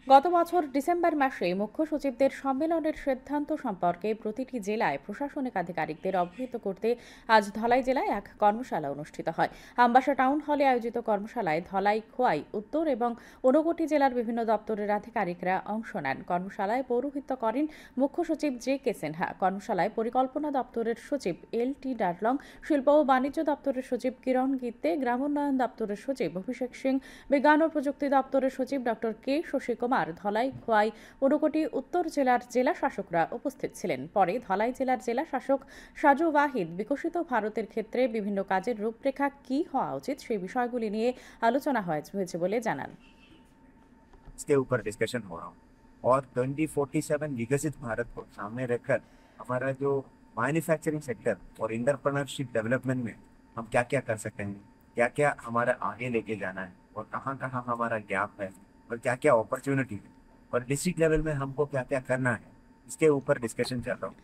গত বছর ডিসেম্বর মাসে মুখ্য সচিবদের সম্মেলনের সিদ্ধান্ত সম্পর্কে প্রতিটি জেলায় প্রশাসনিক আধিকারিকদের অবহিত করতে আজ ধলাই জেলায় এক কর্মশালা অনুষ্ঠিত হয়। আমবাসা টাউন হলে আয়োজিত কর্মশালায় ধলাই, খোয়াই উত্তর এবং ঊনকোটি জেলার বিভিন্ন দপ্তরের আধিকারিকরা অংশ নেন। কর্মশালায় পৌরোহিত্য করেন মুখ্য সচিব জে.কে. সিনহা। কর্মশালায় পরিকল্পনা দপ্তরের সচিব এল.টি. ডারলং, শিল্প ও বাণিজ্য দপ্তরের সচিব কিরণ গিত্তে, গ্রামোন্নয়ন দপ্তরের সচিব অভিষেক সিং, বিজ্ঞান ও প্রযুক্তি দপ্তরের সচিব ডক্টর কে শশী কুমার, ধলাই, খোয়াই, ঊনকোটি উত্তর জেলার জেলা শাসকরা উপস্থিত ছিলেন। পরে ধলাই জেলার জেলা শাসক সাজু ওয়াহিদ বিকশিত ভারতের ক্ষেত্রে বিভিন্ন কাজের রূপরেখা কি হওয়া উচিত সেই বিষয়গুলি নিয়ে আলোচনা হয়েছে বলে জানান। इसके ऊपर डिस्कशन हो रहा हूँ और 2047 विकसित भारत को सामने रखकर हमारा जो मैन्युफैक्चरिंग सेक्टर और इंटरप्रेन्योरशिप डेवलपमेंट में हम क्या क्या कर सकते हैं, क्या क्या हमारा आगे लेके जाना है और कहाँ कहाँ हमारा गैप है और क्या क्या अपॉर्चुनिटी है और डिस्ट्रिक्ट लेवल में हमको क्या क्या करना है, इसके ऊपर डिस्कशन चल रहा हूँ।